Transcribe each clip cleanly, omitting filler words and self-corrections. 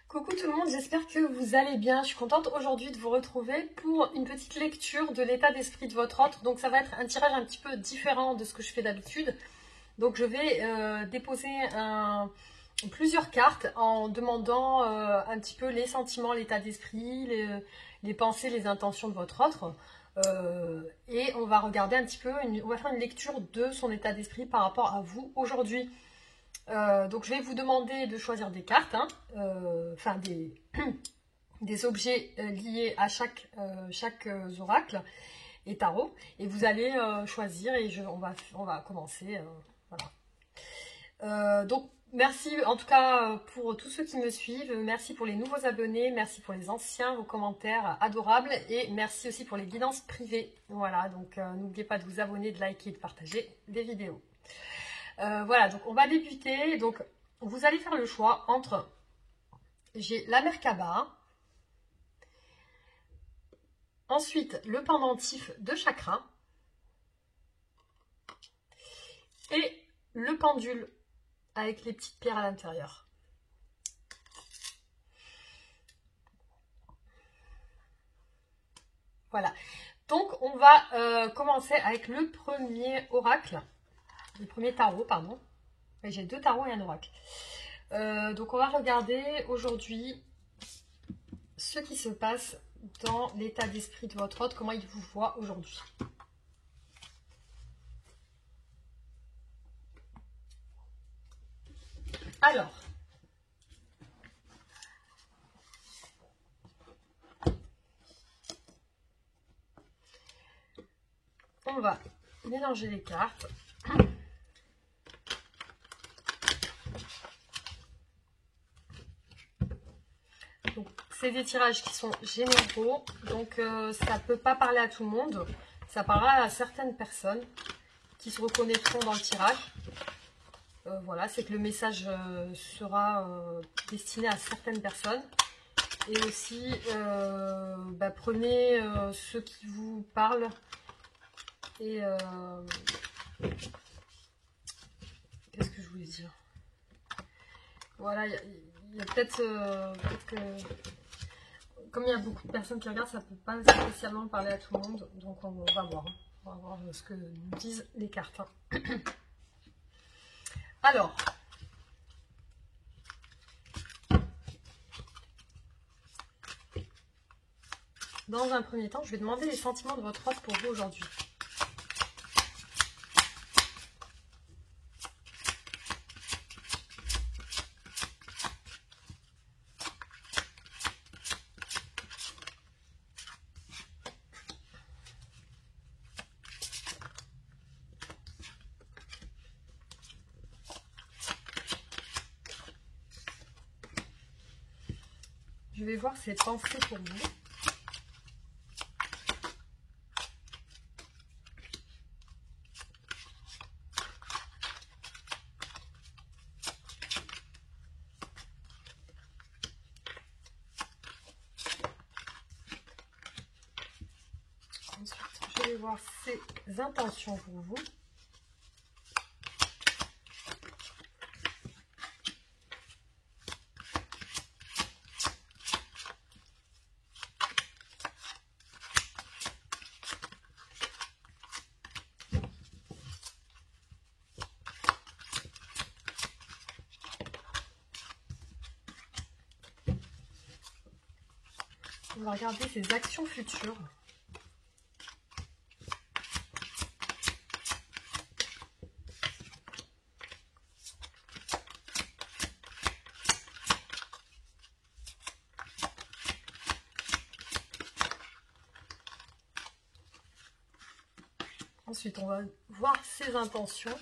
Coucou tout le monde, j'espère que vous allez bien. Je suis contente aujourd'hui de vous retrouver pour une petite lecture de l'état d'esprit de votre autre. Donc ça va être un tirage un petit peu différent de ce que je fais d'habitude. Donc je vais déposer plusieurs cartes en demandant un petit peu les sentiments, l'état d'esprit, les pensées, les intentions de votre autre. Et on va regarder un petit peu, on va faire une lecture de son état d'esprit par rapport à vous aujourd'hui. Donc je vais vous demander de choisir des cartes, enfin des objets liés à chaque oracle et tarot. Et vous allez choisir et on va commencer. Voilà. Donc merci en tout cas pour tous ceux qui me suivent. Merci pour les nouveaux abonnés. Merci pour les anciens, vos commentaires adorables. Et merci aussi pour les guidances privées. Voilà, donc n'oubliez pas de vous abonner, de liker et de partager les vidéos. Voilà, donc on va débuter. Donc, vous allez faire le choix entre, j'ai la Merkaba, ensuite le pendentif de chakra et le pendule avec les petites pierres à l'intérieur. Voilà, donc on va commencer avec le premier oracle, le premier tarot, pardon. J'ai deux tarots et un oracle. Donc on va regarder aujourd'hui ce qui se passe dans l'état d'esprit de votre autre, comment il vous voit aujourd'hui. Alors, on va mélanger les cartes. Donc, c'est des tirages qui sont généraux, donc ça ne peut pas parler à tout le monde. Ça parlera à certaines personnes qui se reconnaîtront dans le tirage. Voilà, c'est que le message sera destiné à certaines personnes. Et aussi, prenez ceux qui vous parlent et... qu'est-ce que je voulais dire? Voilà, il y a peut-être que... Comme il y a beaucoup de personnes qui regardent, ça ne peut pas spécialement parler à tout le monde. Donc on va voir. On va voir ce que nous disent les cartes. Alors, dans un premier temps, je vais demander les sentiments de votre autre pour vous aujourd'hui. Je vais voir ses pensées pour vous. Ensuite, je vais voir ses intentions pour vous. On va regarder ses actions futures. Ensuite, on va voir ses intentions,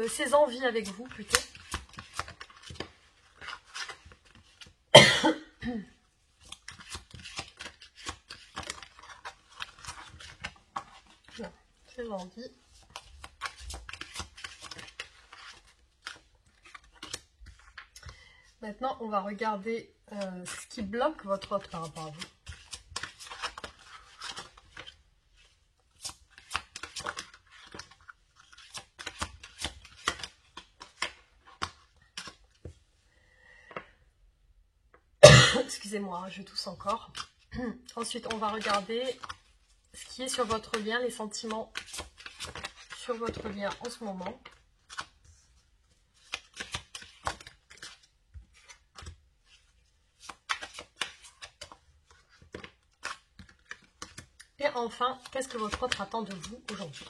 ses envies avec vous plutôt. Ses envies. Maintenant, on va regarder ce qui bloque votre autre par rapport à vous. Excusez-moi, je tousse encore. Ensuite, on va regarder ce qui est sur votre lien, les sentiments sur votre lien en ce moment. Et enfin, qu'est-ce que votre autre attend de vous aujourd'hui?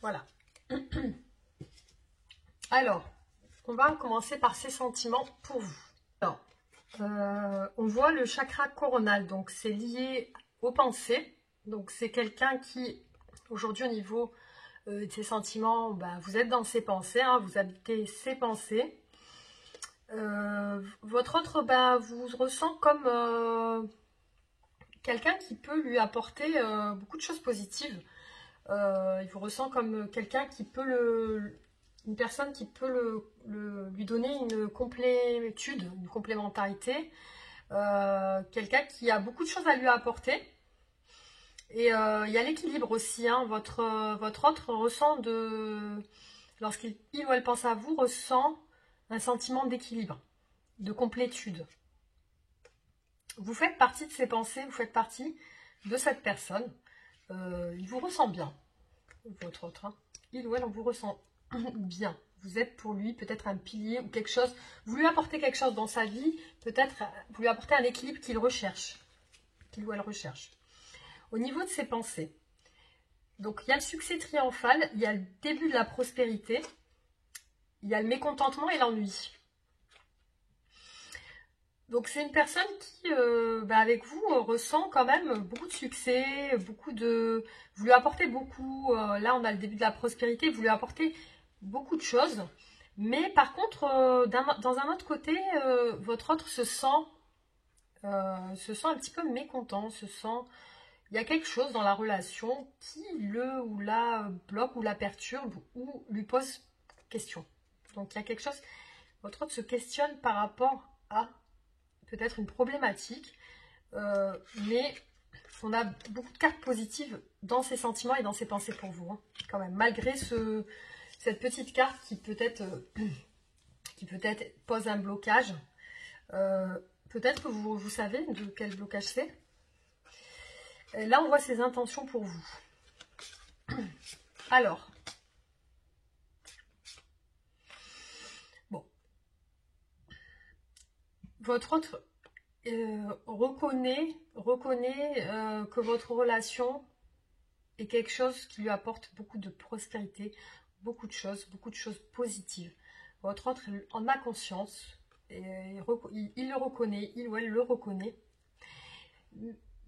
Voilà. Alors, on va commencer par ces sentiments pour vous. Alors, on voit le chakra coronal, donc c'est lié aux pensées. Donc c'est quelqu'un qui, aujourd'hui au niveau de ses sentiments, bah, vous êtes dans ses pensées, hein, vous habitez ses pensées. Votre autre bah, vous ressent comme quelqu'un qui peut lui apporter beaucoup de choses positives. Il vous ressent comme quelqu'un qui peut une personne qui peut lui donner une complétude, une complémentarité. Quelqu'un qui a beaucoup de choses à lui apporter. Et il y a l'équilibre aussi. Hein. Votre autre ressent lorsqu'il ou elle pense à vous, ressent un sentiment d'équilibre, de complétude. Vous faites partie de ses pensées, vous faites partie de cette personne. Il vous ressent bien, votre autre. Hein. Il ou elle vous ressent bien. Vous êtes pour lui peut-être un pilier ou quelque chose. Vous lui apportez quelque chose dans sa vie, peut-être vous lui apportez un équilibre qu'il recherche, qu'il ou elle recherche. Au niveau de ses pensées, donc il y a le succès triomphal, il y a le début de la prospérité, il y a le mécontentement et l'ennui. Donc c'est une personne qui, avec vous, ressent quand même beaucoup de succès, vous lui apportez beaucoup, là on a le début de la prospérité, vous lui apportez beaucoup de choses, mais par contre, dans un autre côté, votre autre se sent un petit peu mécontent, il y a quelque chose dans la relation qui le ou la bloque ou la perturbe ou lui pose question. Donc il y a quelque chose, votre autre se questionne par rapport à peut-être une problématique, mais on a beaucoup de cartes positives dans ses sentiments et dans ses pensées pour vous, hein, quand même, malgré cette petite carte qui peut-être pose un blocage. Peut-être que vous savez de quel blocage c'est. Là, on voit ses intentions pour vous. Alors, bon, votre autre reconnaît que votre relation est quelque chose qui lui apporte beaucoup de prospérité, beaucoup de choses positives. Votre autre en a conscience, et il le reconnaît, il ou elle le reconnaît.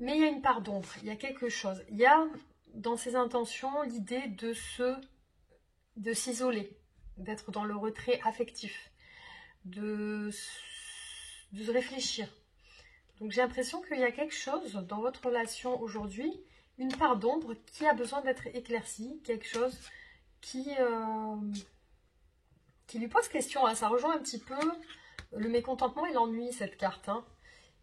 Mais il y a une part d'ombre, il y a quelque chose. Il y a dans ses intentions l'idée de s'isoler, d'être dans le retrait affectif, de se réfléchir. Donc j'ai l'impression qu'il y a quelque chose dans votre relation aujourd'hui, une part d'ombre qui a besoin d'être éclaircie, quelque chose qui lui pose question. Hein. Ça rejoint un petit peu le mécontentement et l'ennui, cette carte. Hein.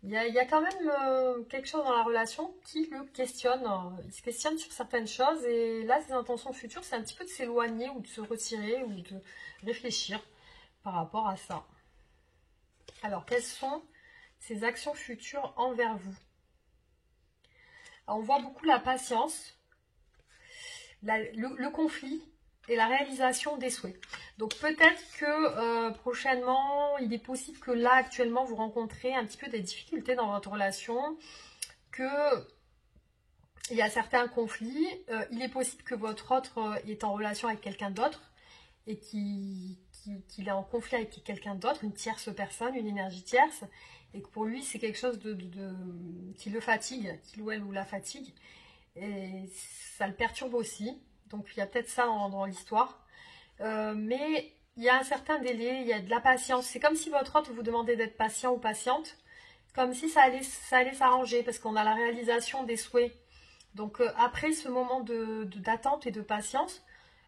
Il y a quand même quelque chose dans la relation qui le questionne. Il se questionne sur certaines choses et là, ses intentions futures, c'est un petit peu de s'éloigner ou de se retirer ou de réfléchir par rapport à ça. Alors, quelles sont ses actions futures envers vous? Alors, on voit beaucoup la patience, le conflit et la réalisation des souhaits. Donc peut-être que prochainement, il est possible que là, actuellement, vous rencontrez un petit peu des difficultés dans votre relation, qu'il y a certains conflits. Il est possible que votre autre est en relation avec quelqu'un d'autre et qu'il est en conflit avec quelqu'un d'autre, une tierce personne, une énergie tierce, et que pour lui, c'est quelque chose qui le fatigue, qui ou elle ou la fatigue, et ça le perturbe aussi. Donc il y a peut-être ça dans l'histoire. Mais il y a un certain délai, il y a de la patience. C'est comme si votre autre vous demandait d'être patient ou patiente, comme si ça allait s'arranger, parce qu'on a la réalisation des souhaits. Donc après ce moment d'attente et de patience,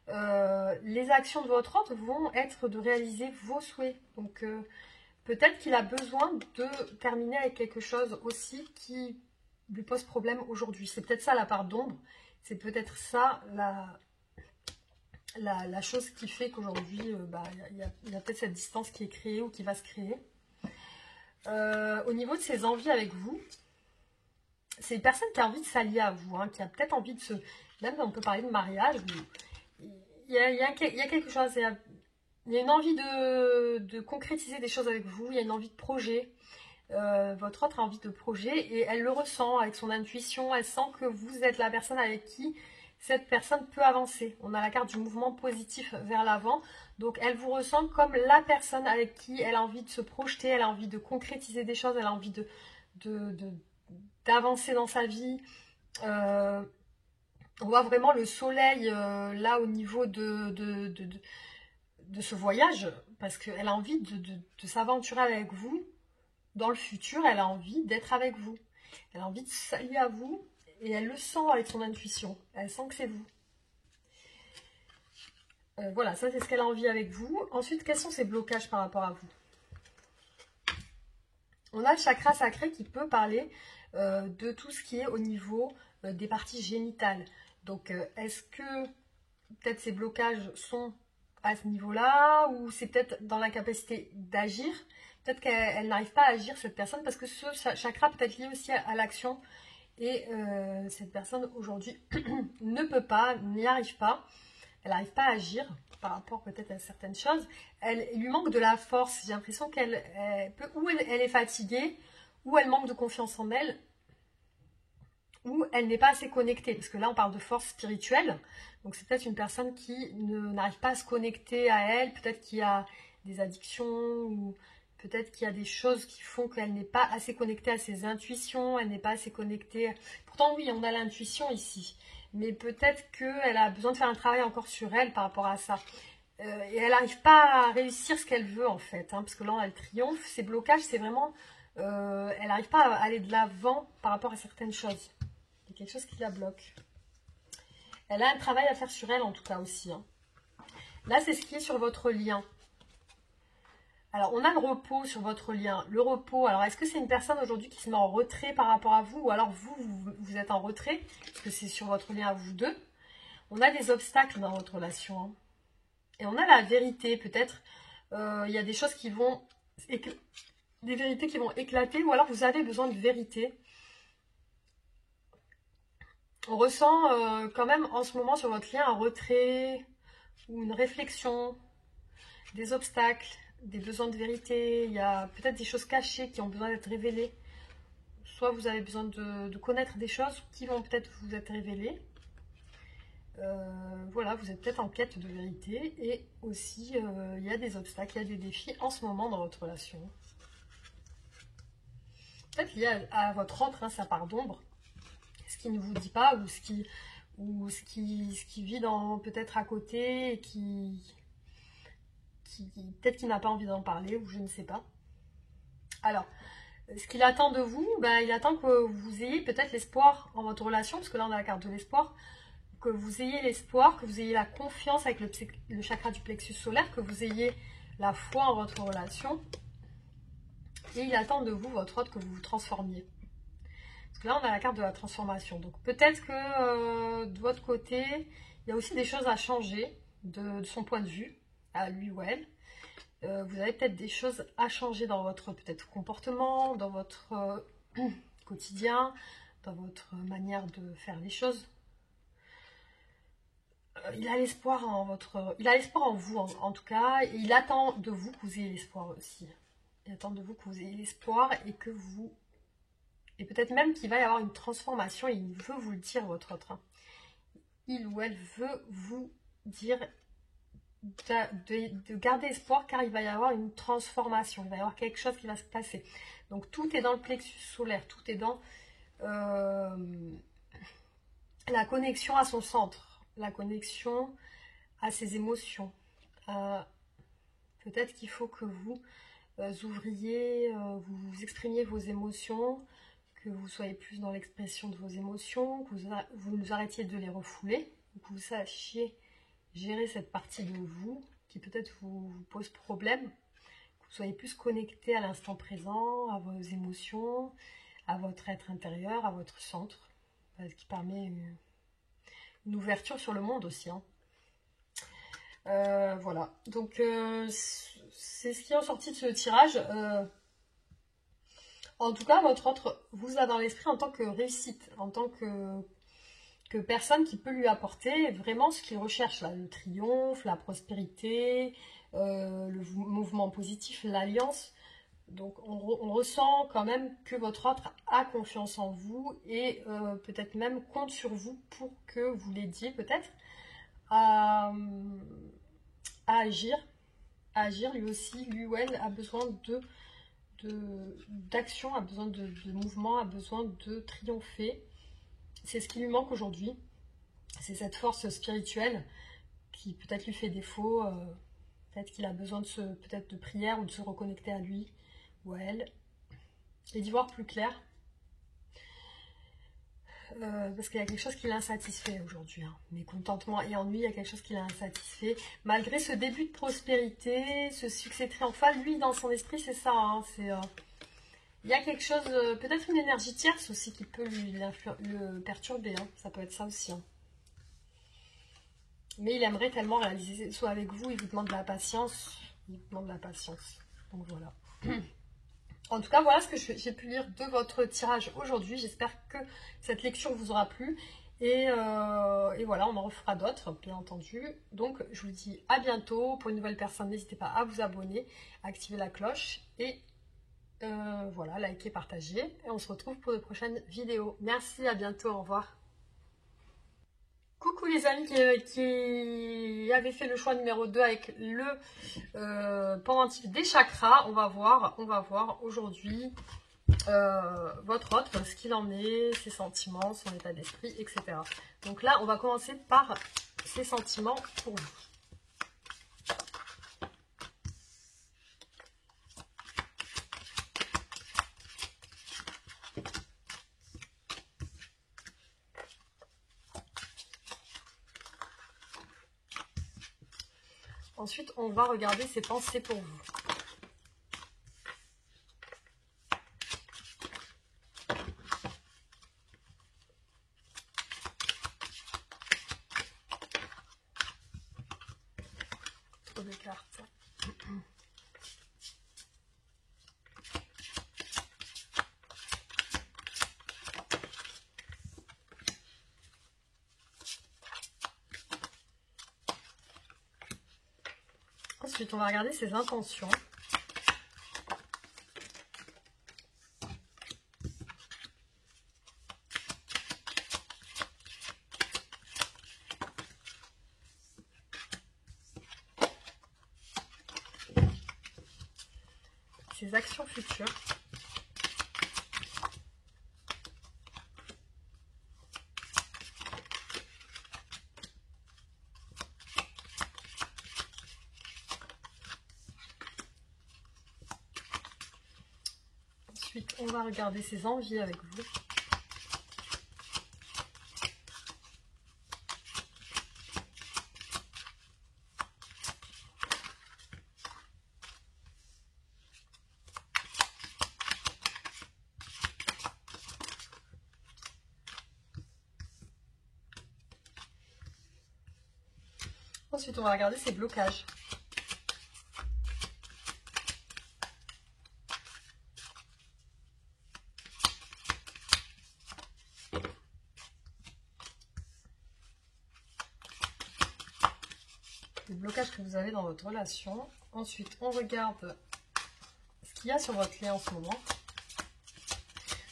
les actions de votre autre vont être de réaliser vos souhaits. Donc peut-être qu'il a besoin de terminer avec quelque chose aussi qui lui pose problème aujourd'hui. C'est peut-être ça la part d'ombre C'est peut-être ça la chose qui fait qu'aujourd'hui, il y a peut-être cette distance qui est créée ou qui va se créer. Au niveau de ses envies avec vous, c'est une personne qui a envie de s'allier à vous, hein, qui a peut-être envie de se... Même on peut parler de mariage. Il y a quelque chose, il y a une envie de concrétiser des choses avec vous, il y a une envie de projet. Votre autre a envie de projet et elle le ressent avec son intuition, elle sent que vous êtes la personne avec qui cette personne peut avancer. On a la carte du mouvement positif vers l'avant, donc elle vous ressent comme la personne avec qui elle a envie de se projeter, elle a envie de concrétiser des choses, elle a envie d'avancer dans sa vie. On voit vraiment le soleil là au niveau de ce voyage, parce qu'elle a envie de s'aventurer avec vous. Dans le futur, elle a envie d'être avec vous. Elle a envie de s'allier à vous et elle le sent avec son intuition. Elle sent que c'est vous. Voilà, ça c'est ce qu'elle a envie avec vous. Ensuite, quels sont ses blocages par rapport à vous? On a le chakra sacré qui peut parler de tout ce qui est au niveau des parties génitales. Donc, est-ce que peut-être ces blocages sont à ce niveau-là ou c'est peut-être dans la capacité d'agir? Peut-être qu'elle n'arrive pas à agir, cette personne, parce que ce chakra peut être lié aussi à l'action. Et cette personne, aujourd'hui, ne peut pas, n'y arrive pas. Elle n'arrive pas à agir par rapport peut-être à certaines choses. Il lui manque de la force. J'ai l'impression qu'elle peut, ou elle est fatiguée, ou elle manque de confiance en elle, ou elle n'est pas assez connectée. Parce que là, on parle de force spirituelle. Donc, c'est peut-être une personne qui n'arrive pas à se connecter à elle. Peut-être qu'il y a des addictions ou... Peut-être qu'il y a des choses qui font qu'elle n'est pas assez connectée à ses intuitions, elle n'est pas assez connectée... Pourtant, oui, on a l'intuition ici. Mais peut-être qu'elle a besoin de faire un travail encore sur elle par rapport à ça. Et elle n'arrive pas à réussir ce qu'elle veut, en fait. Hein, parce que là, on a le triomphe. Ces blocages, c'est vraiment... elle n'arrive pas à aller de l'avant par rapport à certaines choses. Il y a quelque chose qui la bloque. Elle a un travail à faire sur elle, en tout cas, aussi. Hein. Là, c'est ce qui est sur votre lien. Alors, on a le repos sur votre lien. Le repos, alors est-ce que c'est une personne aujourd'hui qui se met en retrait par rapport à vous ou alors vous êtes en retrait parce que c'est sur votre lien à vous deux. On a des obstacles dans votre relation. Hein. Et on a la vérité, peut-être. Il y a des choses qui vont... Des vérités qui vont éclater ou alors vous avez besoin de vérité. On ressent quand même en ce moment sur votre lien un retrait ou une réflexion, des obstacles. Des besoins de vérité, il y a peut-être des choses cachées qui ont besoin d'être révélées. Soit vous avez besoin de connaître des choses qui vont peut-être vous être révélées. Voilà, vous êtes peut-être en quête de vérité. Et aussi, il y a des obstacles, il y a des défis en ce moment dans votre relation. Peut-être lié à votre autre, hein, sa part d'ombre. Ce qui ne vous dit pas ou ce qui vit peut-être à côté et qui peut-être qu'il n'a pas envie d'en parler ou je ne sais pas. Alors, ce qu'il attend de vous, il attend que vous ayez peut-être l'espoir en votre relation, parce que là on a la carte de l'espoir, que vous ayez l'espoir, que vous ayez la confiance avec le chakra du plexus solaire, que vous ayez la foi en votre relation. Et il attend de vous, votre autre, que vous vous transformiez. Parce que là on a la carte de la transformation. Donc peut-être que de votre côté, il y a aussi des choses à changer de son point de vue, à lui ou elle. Vous avez peut-être des choses à changer dans votre peut-être comportement, dans votre quotidien, dans votre manière de faire les choses. Il a l'espoir en vous en tout cas, et il attend de vous que vous ayez l'espoir aussi. Il attend de vous que vous ayez l'espoir et peut-être même qu'il va y avoir une transformation et il veut vous le dire votre autre. Hein. Il ou elle veut vous dire de garder espoir car il va y avoir une transformation, il va y avoir quelque chose qui va se passer. Donc tout est dans le plexus solaire, tout est dans la connexion à son centre, la connexion à ses émotions. Peut-être qu'il faut que vous ouvriez, vous exprimiez vos émotions, que vous soyez plus dans l'expression de vos émotions, que vous arrêtiez de les refouler, que vous sachiez gérer cette partie de vous qui peut-être vous pose problème, que vous soyez plus connecté à l'instant présent, à vos émotions, à votre être intérieur, à votre centre, ce qui permet une ouverture sur le monde aussi. Hein. Voilà, donc c'est ce qui est ressorti de ce tirage. En tout cas, votre autre vous a dans l'esprit en tant que réussite, en tant que personne qui peut lui apporter vraiment ce qu'il recherche, là, le triomphe, la prospérité, le mouvement positif, l'alliance. Donc on ressent quand même que votre autre a confiance en vous et peut-être même compte sur vous pour que vous l'aidiez peut-être à agir. À agir lui aussi, lui ou elle a besoin d'action, a besoin de mouvement, a besoin de triompher. C'est ce qui lui manque aujourd'hui. C'est cette force spirituelle qui peut-être lui fait défaut. Peut-être qu'il a besoin peut-être de prière ou de se reconnecter à lui ou à elle. Et d'y voir plus clair. Parce qu'il y a quelque chose qui l'insatisfait aujourd'hui. Hein. Mécontentement et ennui, il y a quelque chose qui l'insatisfait. Malgré ce début de prospérité, ce succès triomphal, lui, dans son esprit, c'est ça. Hein, il y a quelque chose, peut-être une énergie tierce aussi qui peut le perturber. Hein, ça peut être ça aussi. Hein. Mais il aimerait tellement réaliser, soit avec vous, il vous demande de la patience. Il vous demande de la patience. Donc voilà. En tout cas, voilà ce que j'ai pu lire de votre tirage aujourd'hui. J'espère que cette lecture vous aura plu. Et voilà, on en refera d'autres, bien entendu. Donc, je vous dis à bientôt. Pour une nouvelle personne, n'hésitez pas à vous abonner, à activer la cloche. Et voilà, liker, partager. Et on se retrouve pour de prochaines vidéos. Merci, à bientôt, au revoir. Coucou les amis qui avaient fait le choix numéro 2 avec le pendentif des chakras. On va voir aujourd'hui votre autre, ce qu'il en est, ses sentiments, son état d'esprit, etc. Donc là, on va commencer par ses sentiments pour vous. Ensuite, on va regarder ses pensées pour vous. Trop de cartes. Ensuite, on va regarder ses intentions. Ses actions futures. Ensuite, on va regarder ses envies avec vous. Ensuite, on va regarder ses blocages. Les blocages que vous avez dans votre relation. Ensuite, on regarde ce qu'il y a sur votre clé en ce moment.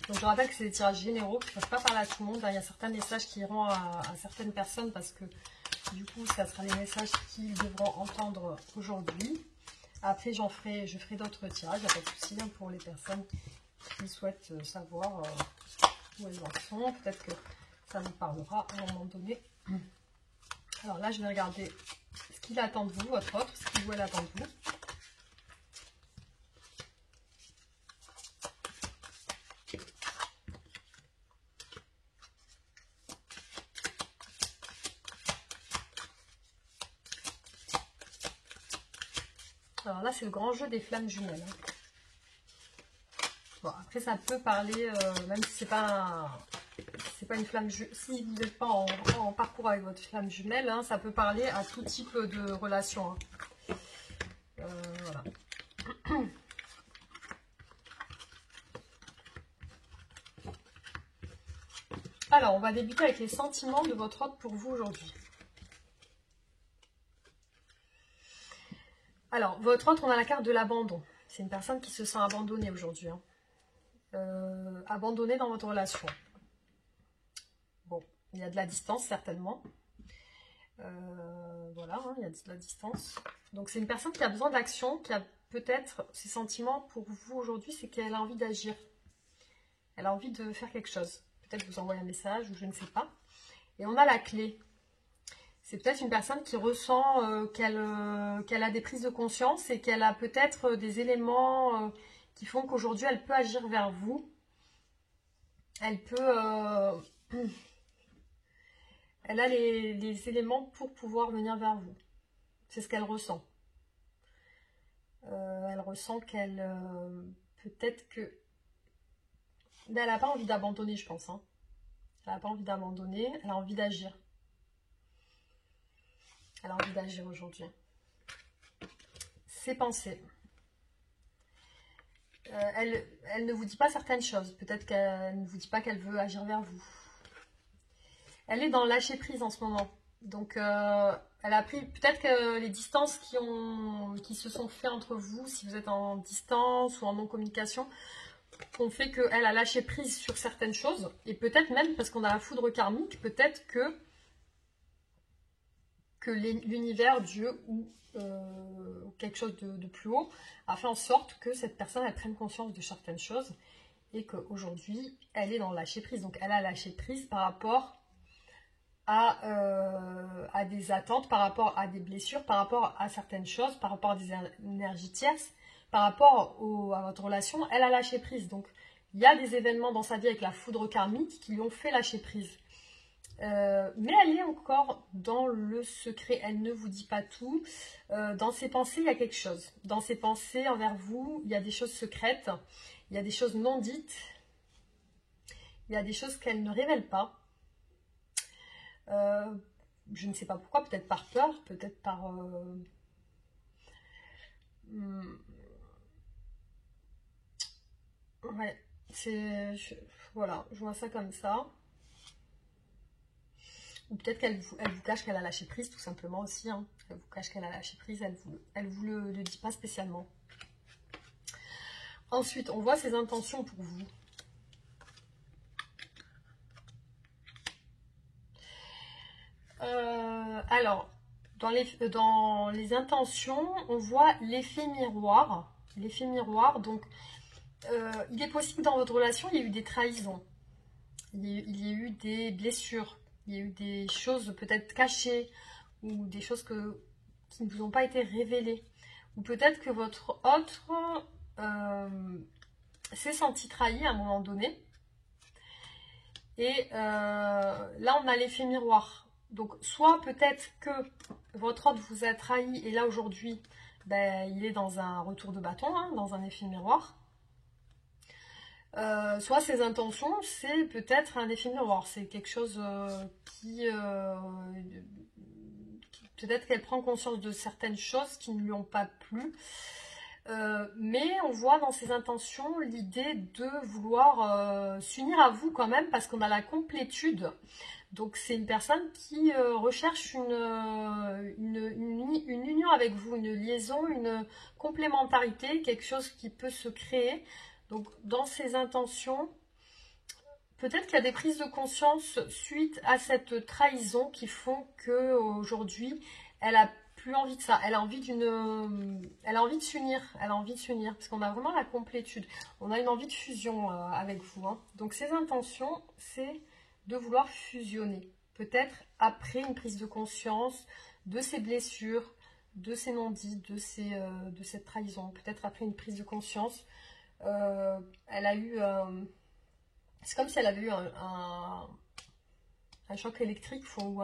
Donc, je rappelle que c'est des tirages généraux qui ne peuvent pas parler à tout le monde. Il y a certains messages qui iront à certaines personnes parce que du coup, ça sera les messages qu'ils devront entendre aujourd'hui. Après, je ferai d'autres tirages, il n'y a pas de souci hein, pour les personnes qui souhaitent savoir où elles en sont. Peut-être que ça vous parlera à un moment donné. Alors là, je vais regarder ce qu'il attend de vous, votre autre, ce qu'il ou elle attend de vous. Alors là, c'est le grand jeu des flammes jumelles. Bon, après, ça peut parler, même si c'est pas pas une flamme jumelle. Si vous n'êtes pas en parcours avec votre flamme jumelle, hein, ça peut parler à tout type de relation. Hein. Voilà. Alors, on va débuter avec les sentiments de votre hôte pour vous aujourd'hui. Alors, votre hôte, on a la carte de l'abandon. C'est une personne qui se sent abandonnée aujourd'hui. Hein. Abandonnée dans votre relation. Bon, il y a de la distance certainement. Voilà, hein, il y a de la distance. Donc, c'est une personne qui a besoin d'action, qui a peut-être ses sentiments pour vous aujourd'hui, c'est qu'elle a envie d'agir. Elle a envie de faire quelque chose. Peut-être vous envoyer un message ou je ne sais pas. Et on a la clé. C'est peut-être une personne qui ressent qu'elle a des prises de conscience et qu'elle a peut-être des éléments qui font qu'aujourd'hui elle peut agir vers vous. Elle peut... elle a les éléments pour pouvoir venir vers vous. C'est ce qu'elle ressent. Elle ressent qu'elle... peut-être que... Mais elle n'a pas envie d'abandonner, je pense. Hein. Elle n'a pas envie d'abandonner, elle a envie d'agir. Elle a envie d'agir aujourd'hui. Ses pensées. Elle ne vous dit pas certaines choses. Peut-être qu'elle ne vous dit pas qu'elle veut agir vers vous. Elle est dans le lâcher prise en ce moment. Donc, elle a pris peut-être que les distances qui se sont faites entre vous, si vous êtes en distance ou en non-communication, ont fait qu'elle a lâché prise sur certaines choses. Et peut-être même, parce qu'on a la foudre karmique, peut-être que l'univers, Dieu ou quelque chose de plus haut a fait en sorte que cette personne elle prenne conscience de certaines choses et qu'aujourd'hui elle est dans le lâcher prise. Donc elle a lâché prise par rapport à des attentes, par rapport à des blessures, par rapport à certaines choses, par rapport à des énergies tierces, par rapport à votre relation, elle a lâché prise. Donc il y a des événements dans sa vie avec la foudre karmique qui lui ont fait lâcher prise. Mais elle est encore dans le secret, elle ne vous dit pas tout. Dans ses pensées, il y a quelque chose. Dans ses pensées envers vous, il y a des choses secrètes, il y a des choses non dites, il y a des choses qu'elle ne révèle pas. Je ne sais pas pourquoi, peut-être par peur, peut-être par... Ouais, voilà, je vois ça comme ça. Ou peut-être qu'elle vous cache qu'elle a lâché prise, tout simplement aussi. Hein. Elle vous cache qu'elle a lâché prise, elle vous le dit pas spécialement. Ensuite, on voit ses intentions pour vous. Alors, dans les intentions, on voit l'effet miroir. L'effet miroir, donc, il est possible dans votre relation, il y a eu des trahisons. Il y a eu des blessures. Il y a eu des choses peut-être cachées ou des choses qui ne vous ont pas été révélées. Ou peut-être que votre autre s'est senti trahi à un moment donné. Et là, on a l'effet miroir. Donc, soit peut-être que votre autre vous a trahi et là, aujourd'hui, ben, il est dans un retour de bâton, hein, dans un effet miroir. Soit ses intentions, c'est peut-être un effet miroir. C'est quelque chose peut-être qu'elle prend conscience de certaines choses qui ne lui ont pas plu. Mais on voit dans ses intentions l'idée de vouloir s'unir à vous quand même parce qu'on a la complétude. Donc c'est une personne qui recherche une union avec vous, une liaison, une complémentarité, quelque chose qui peut se créer. Donc dans ses intentions, peut-être qu'il y a des prises de conscience suite à cette trahison qui font qu'aujourd'hui, elle a plus envie de ça. Elle a envie de s'unir. Elle a envie de s'unir parce qu'on a vraiment la complétude. On a une envie de fusion avec vous. Hein. Donc ces intentions, c'est de vouloir fusionner. Peut-être après une prise de conscience de ses blessures, de ses non-dits, de cette trahison. Peut-être après une prise de conscience. Elle a eu... c'est comme si elle avait eu un choc électrique ou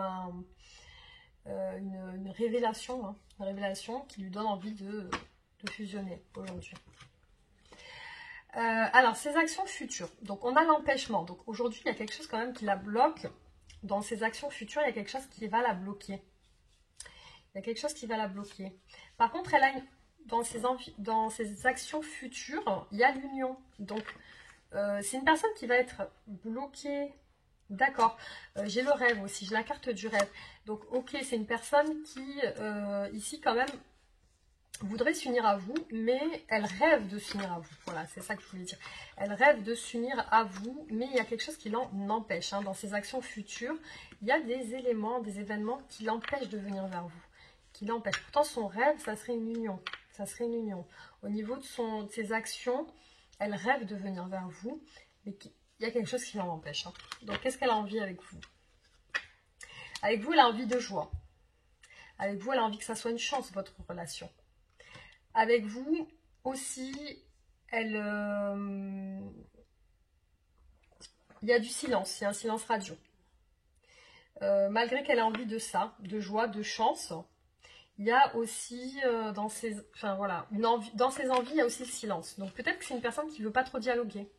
une révélation, hein, une révélation qui lui donne envie de fusionner aujourd'hui. Alors, ses actions futures. Donc, on a l'empêchement. Donc, aujourd'hui, il y a quelque chose quand même qui la bloque. Dans ses actions futures, il y a quelque chose qui va la bloquer. Il y a quelque chose qui va la bloquer. Par contre, elle a dans ses actions futures, il y a l'union. Donc, c'est une personne qui va être bloquée. D'accord. J'ai le rêve aussi. J'ai la carte du rêve. Donc, ok, c'est une personne qui, ici, quand même, voudrait s'unir à vous, mais elle rêve de s'unir à vous. Voilà, c'est ça que je voulais dire. Elle rêve de s'unir à vous, mais il y a quelque chose qui l'en empêche. Hein. Dans ses actions futures, il y a des éléments, des événements qui l'empêchent de venir vers vous. Qui l'empêchent. Pourtant, son rêve, ça serait une union. Ça serait une union. Au niveau de ses actions, elle rêve de venir vers vous, mais il y a quelque chose qui l'en empêche. Hein. Donc, qu'est-ce qu'elle a envie avec vous? Avec vous, elle a envie de joie. Avec vous, elle a envie que ça soit une chance, votre relation. Avec vous aussi, il y a du silence, il y a un silence radio. Malgré qu'elle ait envie de ça, de joie, de chance, il y a aussi dans ses envies, il y a aussi le silence. Donc peut-être que c'est une personne qui ne veut pas trop dialoguer,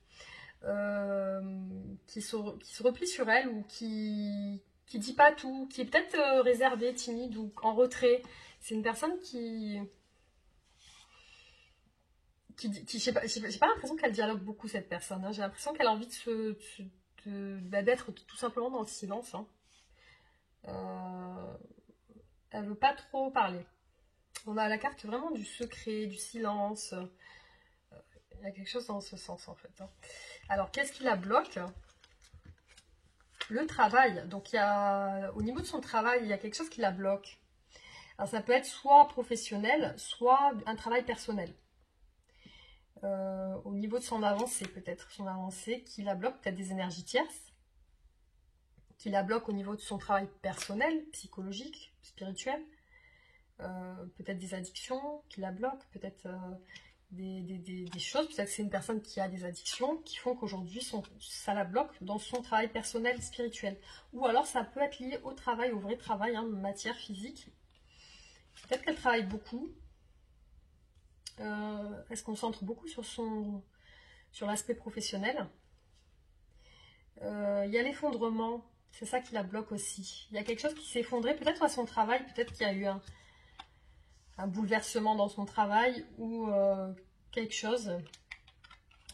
qui se replie sur elle ou qui dit pas tout, qui est peut-être réservée, timide ou en retrait. C'est une personne qui j'ai pas l'impression qu'elle dialogue beaucoup, cette personne. Hein. J'ai l'impression qu'elle a envie d'être tout simplement dans le silence. Hein. Elle veut pas trop parler. On a la carte vraiment du secret, du silence. Il y a quelque chose dans ce sens en fait. Hein. Alors, qu'est-ce qui la bloque? Le travail. Donc, au niveau de son travail, il y a quelque chose qui la bloque. Alors, ça peut être soit professionnel, soit un travail personnel. Au niveau de son avancée, peut-être son avancée, qui la bloque, peut-être des énergies tierces, qui la bloque au niveau de son travail personnel, psychologique, spirituel, peut-être des addictions qui la bloquent, peut-être des choses, peut-être que c'est une personne qui a des addictions qui font qu'aujourd'hui ça la bloque dans son travail personnel, spirituel. Ou alors ça peut être lié au travail, au vrai travail, hein, matière physique. Peut-être qu'elle travaille beaucoup. Elle se concentre beaucoup sur l'aspect professionnel. Il y a l'effondrement, c'est ça qui la bloque aussi. Il y a quelque chose qui s'est effondré, peut-être à son travail, peut-être qu'il y a eu un bouleversement dans son travail ou quelque chose.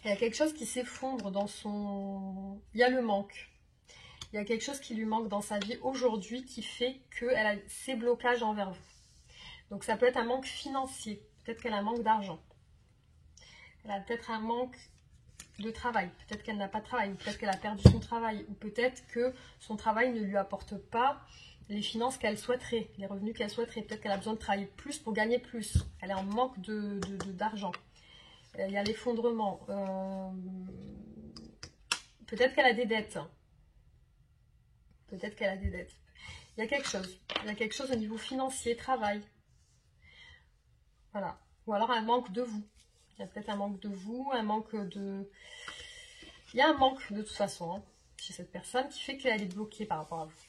Il y a quelque chose qui s'effondre dans son... Il y a le manque. Il y a quelque chose qui lui manque dans sa vie aujourd'hui qui fait qu'elle a ces blocages envers vous. Donc ça peut être un manque financier. Peut-être qu'elle a un manque d'argent. Elle a peut-être un manque de travail. Peut-être qu'elle n'a pas de travail. Ou peut-être qu'elle a perdu son travail. Ou peut-être que son travail ne lui apporte pas les finances qu'elle souhaiterait. Les revenus qu'elle souhaiterait. Peut-être qu'elle a besoin de travailler plus pour gagner plus. Elle est en manque d'argent. Il y a l'effondrement. Peut-être qu'elle a des dettes. Peut-être qu'elle a des dettes. Il y a quelque chose. Il y a quelque chose au niveau financier, travail. Voilà. Ou alors un manque de vous. Il y a peut-être un manque de vous, un manque de... Il y a un manque de toute façon hein, chez cette personne qui fait qu'elle est bloquée par rapport à vous.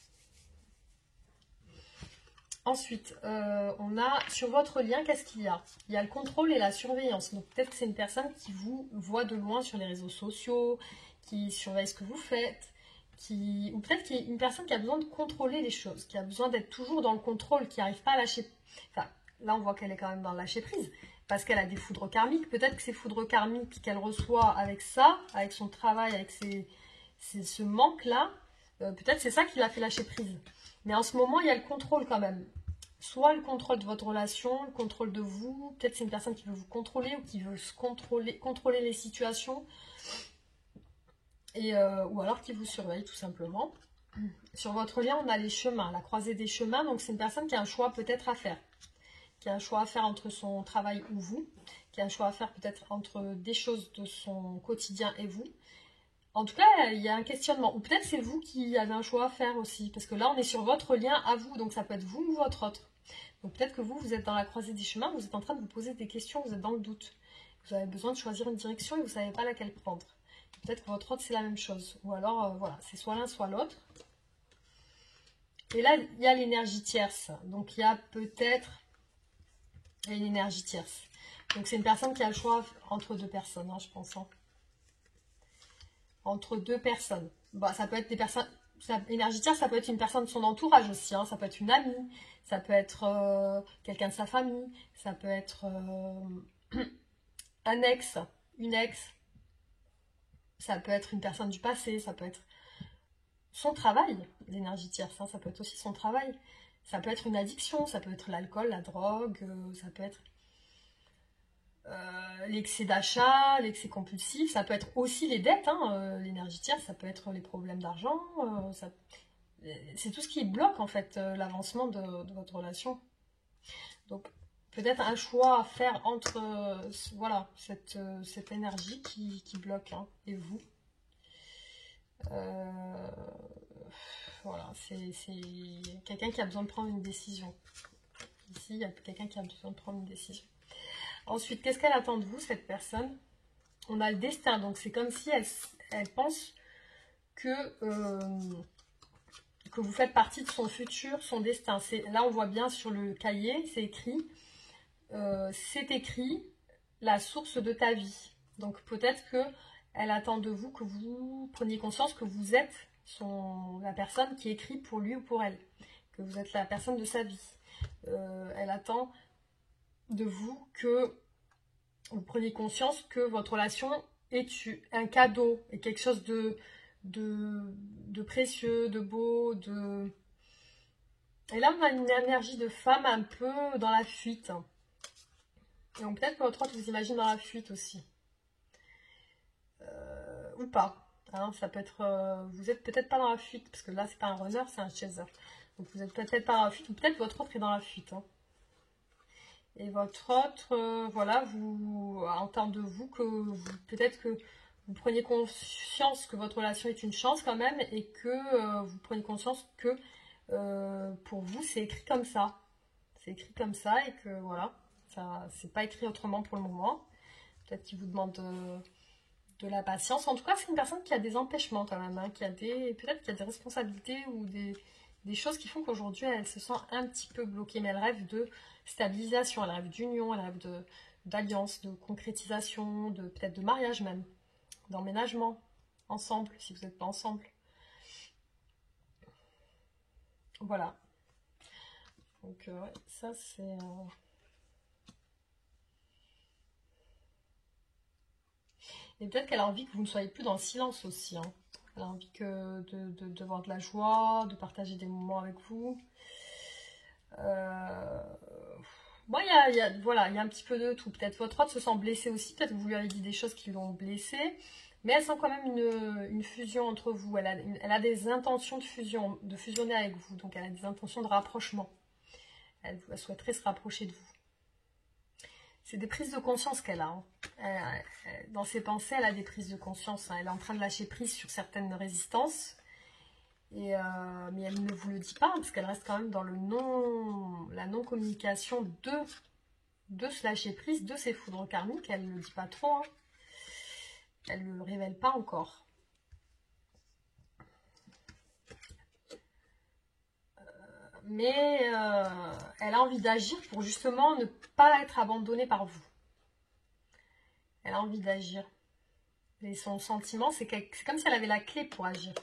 Ensuite, on a sur votre lien, qu'est-ce qu'il y a? Il y a le contrôle et la surveillance. Donc peut-être que c'est une personne qui vous voit de loin sur les réseaux sociaux, qui surveille ce que vous faites, ou peut-être qu'il y a une personne qui a besoin de contrôler les choses, qui a besoin d'être toujours dans le contrôle, qui n'arrive pas à lâcher... Enfin, là on voit qu'elle est quand même dans le lâcher prise, parce qu'elle a des foudres karmiques. Peut-être que ces foudres karmiques qu'elle reçoit avec ça, avec son travail, avec ce manque-là, peut-être c'est ça qui l'a fait lâcher prise. Mais en ce moment, il y a le contrôle quand même. Soit le contrôle de votre relation, le contrôle de vous. Peut-être c'est une personne qui veut vous contrôler ou qui veut se contrôler les situations. Ou alors qui vous surveille tout simplement. Sur votre lien, on a les chemins, la croisée des chemins. Donc c'est une personne qui a un choix peut-être à faire. Qui a un choix à faire entre son travail ou vous. Qui a un choix à faire peut-être entre des choses de son quotidien et vous. En tout cas, il y a un questionnement. Ou peut-être c'est vous qui avez un choix à faire aussi. Parce que là, on est sur votre lien à vous. Donc ça peut être vous ou votre autre. Donc peut-être que vous êtes dans la croisée des chemins. Vous êtes en train de vous poser des questions. Vous êtes dans le doute. Vous avez besoin de choisir une direction et vous ne savez pas laquelle prendre. Peut-être que votre autre, c'est la même chose. Ou alors, voilà, c'est soit l'un, soit l'autre. Et là, il y a l'énergie tierce. Donc il y a peut-être une énergie tierce. Donc c'est une personne qui a le choix entre deux personnes, hein, je pense. Hein. entre deux personnes. Bah, ça peut être des personnes, énergie tierce, ça peut être une personne de son entourage aussi, hein. Ça peut être une amie, ça peut être quelqu'un de sa famille, ça peut être un ex, une ex, ça peut être une personne du passé, ça peut être son travail, l'énergie tierce, hein, ça peut être aussi son travail. Ça peut être une addiction, ça peut être l'alcool, la drogue, ça peut être l'excès d'achat, l'excès compulsif, ça peut être aussi les dettes, hein, l'énergie tierce, ça peut être les problèmes d'argent, c'est tout ce qui bloque en fait l'avancement de votre relation. Donc peut-être un choix à faire entre voilà, cette énergie qui bloque, hein, et vous. Voilà, c'est quelqu'un qui a besoin de prendre une décision. Ici, il y a quelqu'un qui a besoin de prendre une décision. Ensuite, qu'est-ce qu'elle attend de vous, cette personne? On a le destin, donc c'est comme si elle pense que vous faites partie de son futur, son destin. Là, on voit bien sur le cahier, c'est écrit la source de ta vie. Donc peut-être qu'elle attend de vous que vous preniez conscience que vous êtes la personne qui écrit pour lui ou pour elle, que vous êtes la personne de sa vie. Elle attend de vous que vous preniez conscience que votre relation est un cadeau, et quelque chose de précieux, de beau, Et là, on a une énergie de femme un peu dans la fuite. Et peut-être que votre autre vous imagine dans la fuite aussi. Ou pas. Hein, ça peut être... vous êtes peut-être pas dans la fuite, parce que là, c'est pas un runner, c'est un chaser. Donc vous êtes peut-être pas dans la fuite, ou peut-être votre autre est dans la fuite. Hein. Et votre autre, voilà, vous entend de vous que peut-être que vous preniez conscience que votre relation est une chance quand même, et que vous preniez conscience que pour vous c'est écrit comme ça. C'est écrit comme ça, et que voilà, ça c'est pas écrit autrement pour le moment. Peut-être qu'il vous demande de la patience. En tout cas, c'est une personne qui a des empêchements quand même, hein, peut-être qu'il y a des responsabilités ou des choses qui font qu'aujourd'hui elle se sent un petit peu bloquée, mais elle rêve de stabilisation, elle rêve d'union, elle rêve d'alliance, de concrétisation, peut-être de mariage même, d'emménagement ensemble, si vous n'êtes pas ensemble. Voilà. Donc ouais, ça c'est... Et peut-être qu'elle a envie que vous ne soyez plus dans le silence aussi, hein. Elle a envie de voir de la joie, de partager des moments avec vous. Bon, voilà, il y a un petit peu de tout. Peut-être votre autre se sent blessé aussi. Peut-être que vous lui avez dit des choses qui l'ont blessé. Mais elle sent quand même une fusion entre vous. Elle a des intentions de fusionner avec vous. Donc elle a des intentions de rapprochement. Elle souhaiterait se rapprocher de vous. C'est des prises de conscience qu'elle a. Hein. Dans ses pensées, elle a des prises de conscience. Hein. Elle est en train de lâcher prise sur certaines résistances. Mais elle ne vous le dit pas, parce qu'elle reste quand même dans la non-communication de ce lâcher prise, de ses foudres karmiques. Elle ne le dit pas trop. Hein. Elle ne le révèle pas encore. Mais elle a envie d'agir pour justement ne pas être abandonnée par vous. Elle a envie d'agir. Et son sentiment, c'est comme si elle avait la clé pour agir.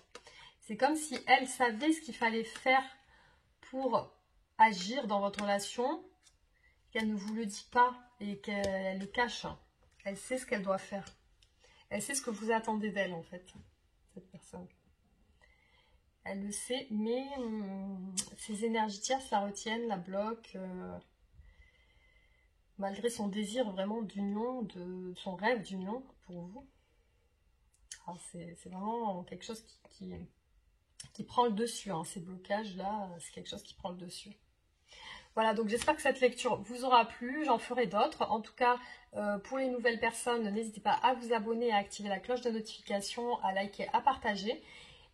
C'est comme si elle savait ce qu'il fallait faire pour agir dans votre relation, qu'elle ne vous le dit pas et qu'elle le cache. Elle sait ce qu'elle doit faire. Elle sait ce que vous attendez d'elle, en fait, cette personne. Elle le sait, mais ses énergies tierces la retiennent, la bloquent, malgré son désir vraiment d'union, son rêve d'union pour vous. C'est vraiment quelque chose qui prend le dessus, hein. Ces blocages-là, c'est quelque chose qui prend le dessus. Voilà, donc j'espère que cette lecture vous aura plu, j'en ferai d'autres. En tout cas, pour les nouvelles personnes, n'hésitez pas à vous abonner, à activer la cloche de notification, à liker, à partager.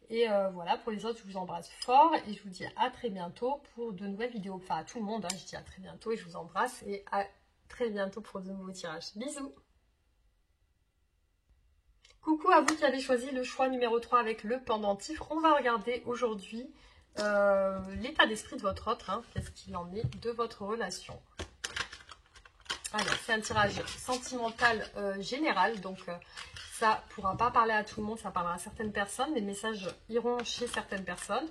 Et voilà, pour les autres, je vous embrasse fort et je vous dis à très bientôt pour de nouvelles vidéos. Enfin, à tout le monde, hein, je dis à très bientôt et je vous embrasse et à très bientôt pour de nouveaux tirages. Bisous! Coucou à vous qui avez choisi le choix numéro 3 avec le pendentif. On va regarder aujourd'hui l'état d'esprit de votre autre. Hein. Qu'est-ce qu'il en est de votre relation? Alors, c'est un tirage sentimental général, donc ça ne pourra pas parler à tout le monde, ça parlera à certaines personnes, les messages iront chez certaines personnes.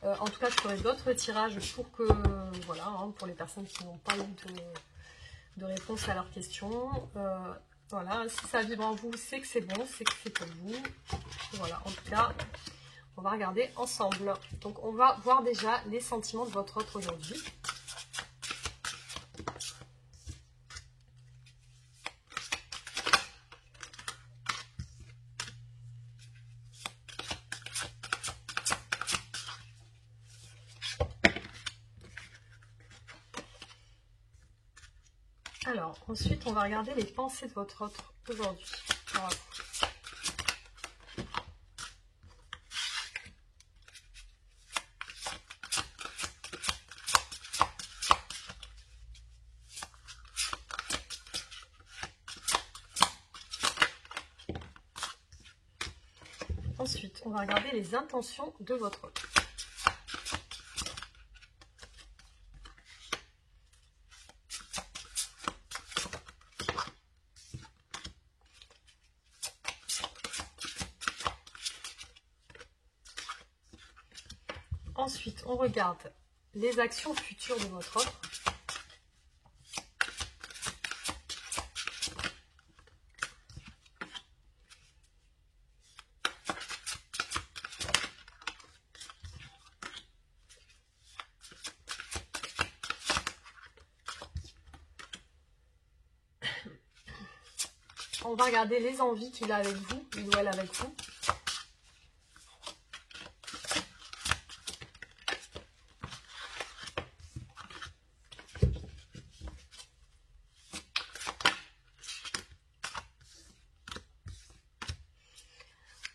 En tout cas, je ferai d'autres tirages pour que, voilà, hein, pour les personnes qui n'ont pas eu de réponse à leurs questions. Voilà, si ça vibre en vous, c'est que c'est bon, c'est que c'est pour vous. Voilà, en tout cas, on va regarder ensemble. Donc, on va voir déjà les sentiments de votre autre aujourd'hui. Alors, ensuite, on va regarder les pensées de votre autre aujourd'hui. Ensuite, on va regarder les intentions de votre autre. Ensuite, on regarde les actions futures de votre autre. On va regarder les envies qu'il a avec vous, il ou elle avec vous.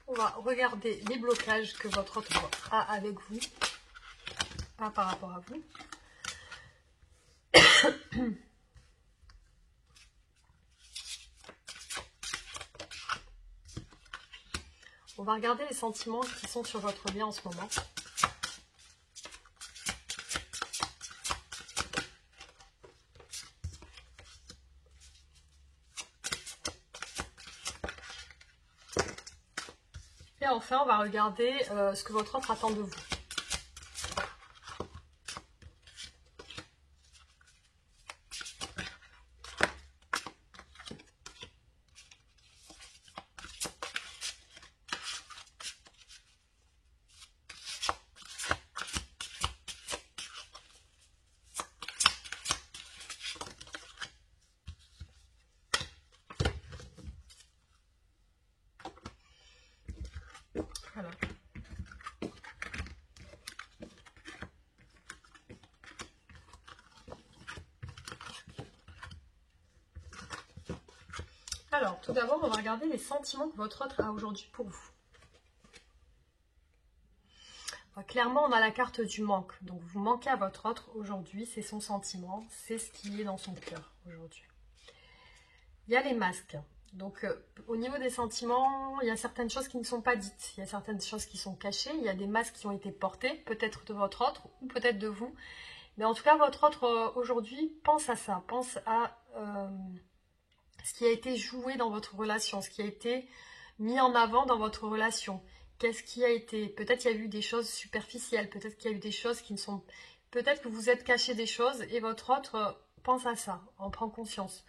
On va regarder les blocages que votre autre a avec vous, pas par rapport à vous. On va regarder les sentiments qui sont sur votre lien en ce moment. Et enfin, on va regarder ce que votre autre attend de vous. Voilà. Alors, tout d'abord, on va regarder les sentiments que votre autre a aujourd'hui pour vous. Clairement, on a la carte du manque. Donc, vous manquez à votre autre aujourd'hui. C'est son sentiment. C'est ce qui est dans son cœur aujourd'hui. Il y a les masques. Donc, au niveau des sentiments, il y a certaines choses qui ne sont pas dites. Il y a certaines choses qui sont cachées. Il y a des masques qui ont été portés, peut-être de votre autre ou peut-être de vous. Mais en tout cas, votre autre aujourd'hui pense à ça. Pense à ce qui a été joué dans votre relation, ce qui a été mis en avant dans votre relation. Qu'est-ce qui a été... Peut-être il y a eu des choses superficielles, peut-être qu'il y a eu des choses qui ne sont... Peut-être que vous êtes caché des choses et votre autre pense à ça, en prend conscience.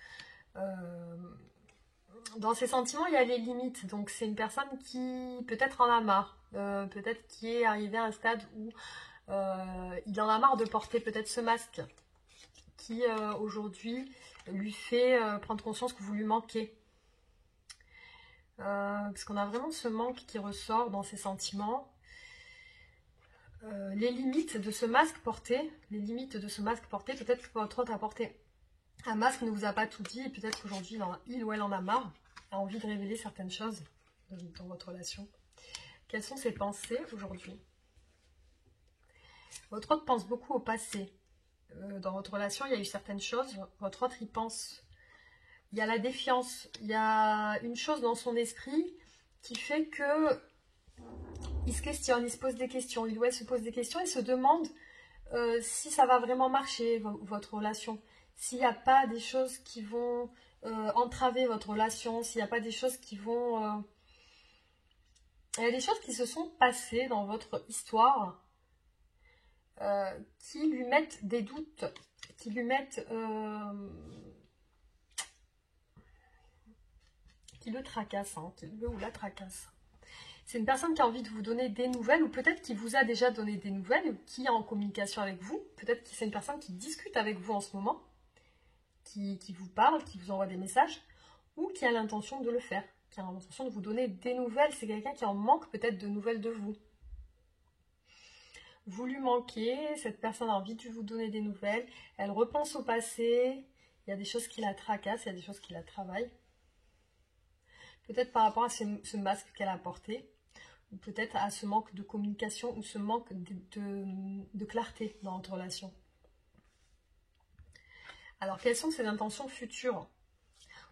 Dans ses sentiments, il y a les limites. Donc, c'est une personne qui peut-être en a marre. Peut-être qui est arrivé à un stade où il en a marre de porter peut-être ce masque qui, aujourd'hui, lui fait prendre conscience que vous lui manquez. Parce qu'on a vraiment ce manque qui ressort dans ses sentiments. Les limites de ce masque porté, peut-être que votre autre a porté un masque, ne vous a pas tout dit, et peut-être qu'aujourd'hui, il ou elle en a marre, a envie de révéler certaines choses dans votre relation. Quelles sont ses pensées aujourd'hui? Votre autre pense beaucoup au passé. Dans votre relation, il y a eu certaines choses, votre autre y pense. Il y a la défiance, il y a une chose dans son esprit qui fait que il se questionne, il se pose des questions, il ou elle se pose des questions et se demande si ça va vraiment marcher, votre relation. s'il n'y a pas des choses qui vont entraver votre relation, s'il n'y a pas des choses qui vont... il y a des choses qui se sont passées dans votre histoire qui lui mettent des doutes, qui lui mettent... qui le tracasse, hein, qui le ou la tracasse. C'est une personne qui a envie de vous donner des nouvelles, ou peut-être qui vous a déjà donné des nouvelles, ou qui est en communication avec vous. Peut-être que c'est une personne qui discute avec vous en ce moment, qui vous parle, qui vous envoie des messages, ou qui a l'intention de le faire, qui a l'intention de vous donner des nouvelles. C'est quelqu'un qui en manque peut-être de nouvelles de vous. Vous lui manquez, cette personne a envie de vous donner des nouvelles, elle repense au passé, il y a des choses qui la tracassent, il y a des choses qui la travaillent. Peut-être par rapport à ce masque qu'elle a porté, ou peut-être à ce manque de communication ou ce manque de clarté dans notre relation. Alors, quelles sont ses intentions futures?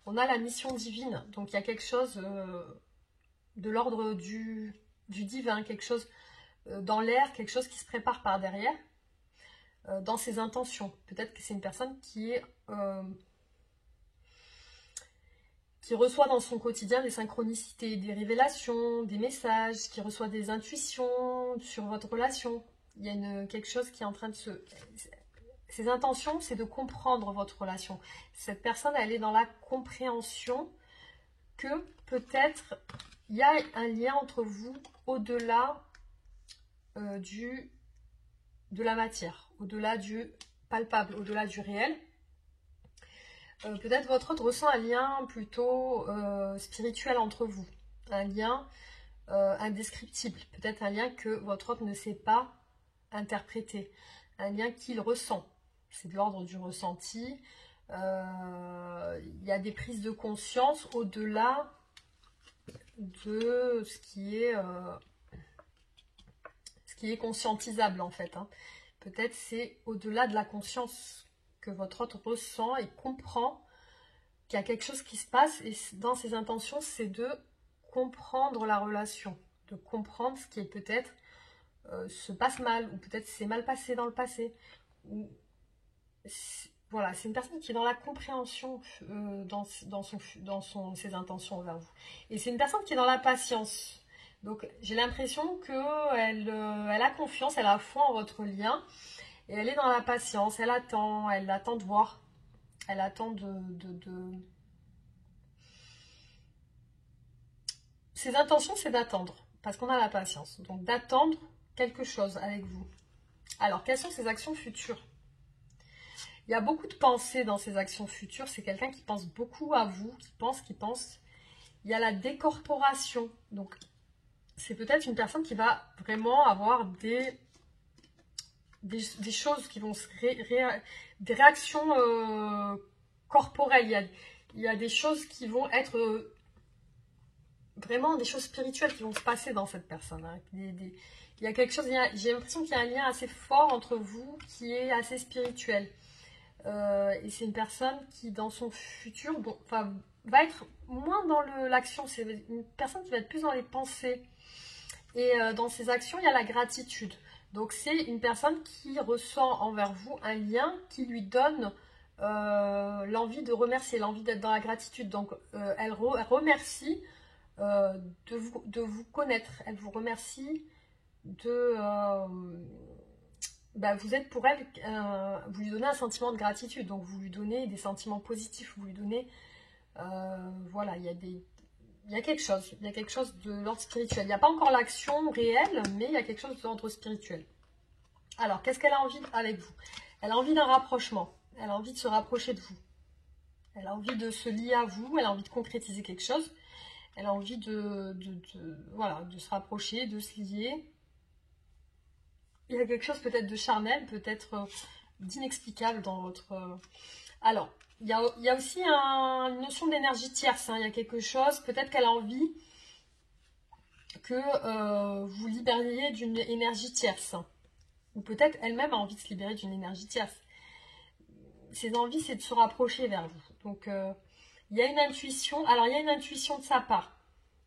On a la mission divine, donc il y a quelque chose de l'ordre du divin, quelque chose dans l'air, quelque chose qui se prépare par derrière, dans ses intentions. Peut-être que c'est une personne qui reçoit dans son quotidien des synchronicités, des révélations, des messages, qui reçoit des intuitions sur votre relation. Il y a quelque chose qui est en train de se... Ses intentions, c'est de comprendre votre relation. Cette personne, elle est dans la compréhension que peut-être il y a un lien entre vous au-delà de la matière, au-delà du palpable, au-delà du réel. Peut-être votre autre ressent un lien plutôt spirituel entre vous, un lien indescriptible, peut-être un lien que votre autre ne sait pas interpréter, un lien qu'il ressent. C'est de l'ordre du ressenti. Il y a des prises de conscience au-delà de ce qui est conscientisable en fait. Hein. Peut-être c'est au-delà de la conscience que votre autre ressent et comprend qu'il y a quelque chose qui se passe. Et dans ses intentions, c'est de comprendre la relation, de comprendre ce qui est peut-être se passe mal, ou peut-être s'est mal passé dans le passé. Ou, voilà, c'est une personne qui est dans la compréhension dans ses intentions envers vous. Et c'est une personne qui est dans la patience. Donc j'ai l'impression qu'elle elle a confiance, elle a foi en votre lien. Et elle est dans la patience, elle attend de voir. Elle attend Ses intentions, c'est d'attendre, parce qu'on a la patience. Donc d'attendre quelque chose avec vous. Alors, quelles sont ses actions futures? Il y a beaucoup de pensées dans ses actions futures. C'est quelqu'un qui pense beaucoup à vous, qui pense. Il y a la décorporation. Donc, c'est peut-être une personne qui va vraiment avoir des choses qui vont se des réactions corporelles. Il y a des choses qui vont être vraiment des choses spirituelles qui vont se passer dans cette personne. Hein. Il y a quelque chose, j'ai l'impression qu'il y a un lien assez fort entre vous qui est assez spirituel. Et c'est une personne qui, dans son futur, va être moins dans l'action. C'est une personne qui va être plus dans les pensées. Et dans ses actions, il y a la gratitude. Donc c'est une personne qui ressent envers vous un lien qui lui donne l'envie de remercier, l'envie d'être dans la gratitude. Donc elle remercie de vous connaître. Elle vous remercie vous êtes pour elle, vous lui donnez un sentiment de gratitude, donc vous lui donnez des sentiments positifs, vous lui donnez, voilà, il y a quelque chose de l'ordre spirituel. Il n'y a pas encore l'action réelle, mais il y a quelque chose de l'ordre spirituel. Alors, qu'est-ce qu'elle a envie avec vous? Elle a envie d'un rapprochement, elle a envie de se rapprocher de vous, elle a envie de se lier à vous, elle a envie de concrétiser quelque chose, elle a envie voilà, de se rapprocher, de se lier. Il y a quelque chose peut-être de charnel, peut-être d'inexplicable dans votre... Alors, il y a aussi une notion d'énergie tierce. Hein. Il y a quelque chose, peut-être qu'elle a envie que vous libériez d'une énergie tierce. Ou peut-être elle-même a envie de se libérer d'une énergie tierce. Ses envies, c'est de se rapprocher vers vous. Donc, il y a une intuition. Alors, il y a une intuition de sa part.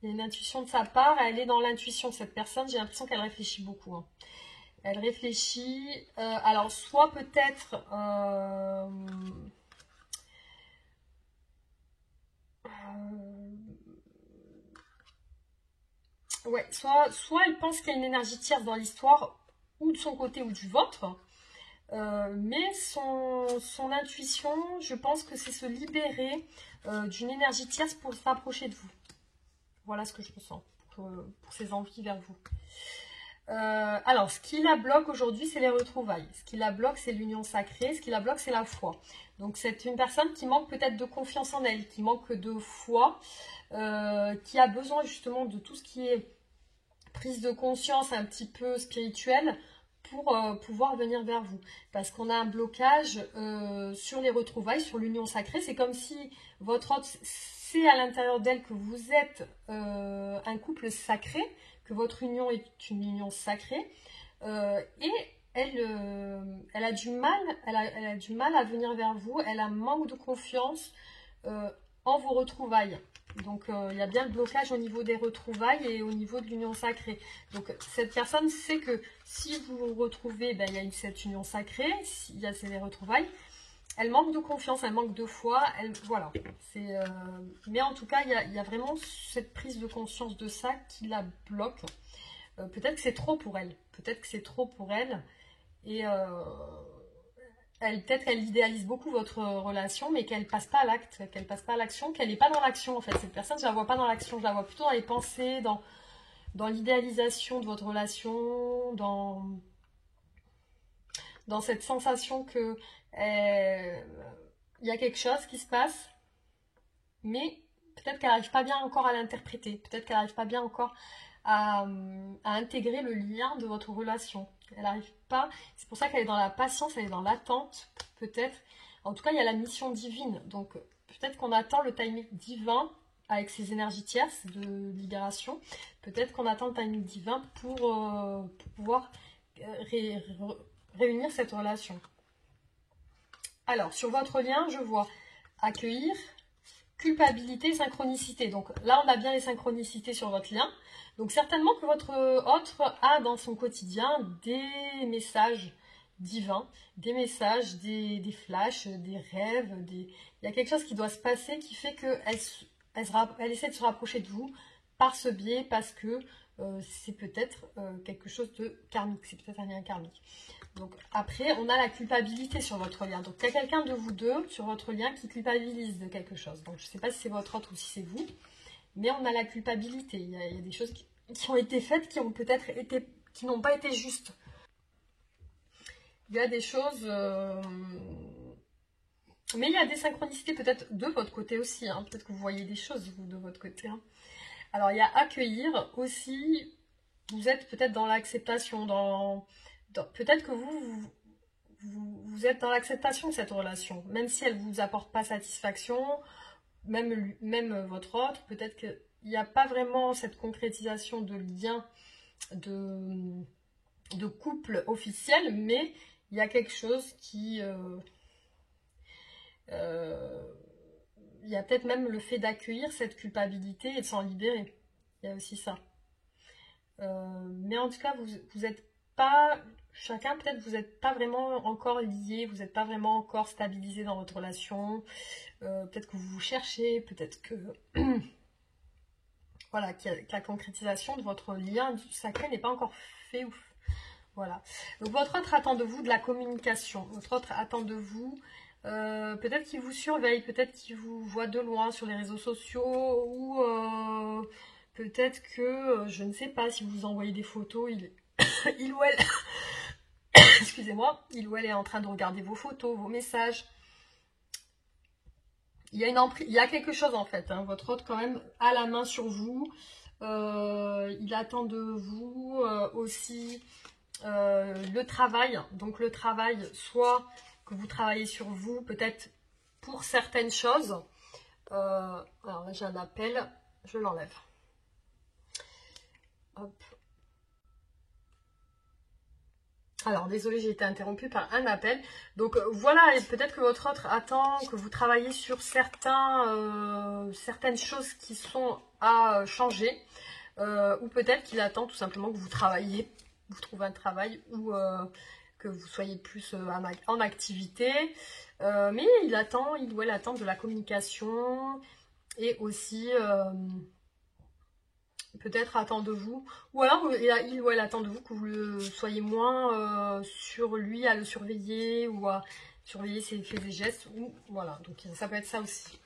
Il y a une intuition de sa part. Elle est dans l'intuition, cette personne. J'ai l'impression qu'elle réfléchit beaucoup. Hein. Elle réfléchit. Alors, soit peut-être... ouais, soit elle pense qu'il y a une énergie tierce dans l'histoire, ou de son côté ou du vôtre. Mais son intuition, je pense que c'est se libérer d'une énergie tierce pour se rapprocher de vous. Voilà ce que je ressens pour ses envies vers vous. Alors, ce qui la bloque aujourd'hui, c'est les retrouvailles. Ce qui la bloque, c'est l'union sacrée. Ce qui la bloque, c'est la foi. Donc, c'est une personne qui manque peut-être de confiance en elle, qui manque de foi, qui a besoin justement de tout ce qui est prise de conscience un petit peu spirituelle pour pouvoir venir vers vous. Parce qu'on a un blocage sur les retrouvailles, sur l'union sacrée. C'est comme si votre hôte sait à l'intérieur d'elle que vous êtes un couple sacré, que votre union est une union sacrée, et elle a du mal, elle a du mal à venir vers vous, elle a un manque de confiance en vos retrouvailles. Donc il y a bien le blocage au niveau des retrouvailles et au niveau de l'union sacrée. Donc cette personne sait que si vous vous retrouvez, ben, il y a cette union sacrée, il y a ces retrouvailles. Elle manque de confiance, elle manque de foi, voilà. Mais en tout cas, il y a vraiment cette prise de conscience de ça qui la bloque. Peut-être que c'est trop pour elle. Peut-être que c'est trop pour elle. Et peut-être qu'elle idéalise beaucoup votre relation, mais qu'elle passe pas à l'acte, qu'elle passe pas à l'action, qu'elle n'est pas dans l'action en fait. Cette personne, je la vois pas dans l'action, je la vois plutôt dans les pensées, dans l'idéalisation de votre relation, dans cette sensation que il y a quelque chose qui se passe, mais peut-être qu'elle n'arrive pas bien encore à l'interpréter, peut-être qu'elle n'arrive pas bien encore à intégrer le lien de votre relation. Elle n'arrive pas, c'est pour ça qu'elle est dans la patience, elle est dans l'attente, peut-être. En tout cas, il y a la mission divine, donc peut-être qu'on attend le timing divin avec ces énergies tierces de libération. Peut-être qu'on attend le timing divin pour pouvoir réunir cette relation. Alors, sur votre lien, je vois accueillir, culpabilité, synchronicité. Donc là, on a bien les synchronicités sur votre lien. Donc certainement que votre hôte a dans son quotidien des messages divins, des messages, des flashs, des rêves. Il y a quelque chose qui doit se passer qui fait qu'elle essaie de se rapprocher de vous par ce biais, parce que c'est peut-être quelque chose de karmique, c'est peut-être un lien karmique. Donc après, on a la culpabilité sur votre lien. Donc il y a quelqu'un de vous deux sur votre lien qui culpabilise de quelque chose. Donc je ne sais pas si c'est votre hôte ou si c'est vous, mais on a la culpabilité. Il y a des choses qui ont été faites qui ont peut-être été, qui n'ont pas été justes. Il y a des choses, mais il y a des synchronicités peut-être de votre côté aussi. Hein. Peut-être que vous voyez des choses vous de votre côté. Hein. Alors il y a accueillir aussi. Vous êtes peut-être dans l'acceptation, peut-être que vous êtes dans l'acceptation de cette relation, même si elle ne vous apporte pas satisfaction, même votre autre, peut-être qu'il n'y a pas vraiment cette concrétisation de lien de couple officiel, mais il y a quelque chose qui... il y a peut-être même le fait d'accueillir cette culpabilité et de s'en libérer. Il y a aussi ça. Mais en tout cas, vous n'êtes pas... Chacun, peut-être, vous n'êtes pas vraiment encore lié, vous n'êtes pas vraiment encore stabilisé dans votre relation. Peut-être que vous vous cherchez, peut-être que... voilà, que la concrétisation de votre lien sacré n'est pas encore fait. Voilà. Donc, votre autre attend de vous de la communication. Votre autre attend de vous... peut-être qu'il vous surveille, peut-être qu'il vous voit de loin sur les réseaux sociaux, ou peut-être que, je ne sais pas, si vous envoyez des photos, il ou elle... Excusez-moi, il ou elle est en train de regarder vos photos, vos messages. Il y a quelque chose en fait. Hein. Votre hôte quand même a la main sur vous. Il attend de vous aussi le travail. Donc le travail, soit que vous travaillez sur vous, peut-être pour certaines choses. Alors là j'ai un appel, je l'enlève. Hop. Alors, désolée, j'ai été interrompue par un appel. Donc, voilà, peut-être que votre autre attend que vous travaillez sur certaines choses qui sont à changer. Ou peut-être qu'il attend tout simplement que vous travailliez, vous trouvez un travail, ou que vous soyez plus en activité. Mais il ou elle attend de la communication. Et aussi, peut-être attend de vous, ou alors il ou elle attend de vous que vous soyez moins sur lui à le surveiller ou à surveiller ses faits et gestes. Ou, voilà, donc ça peut être ça aussi.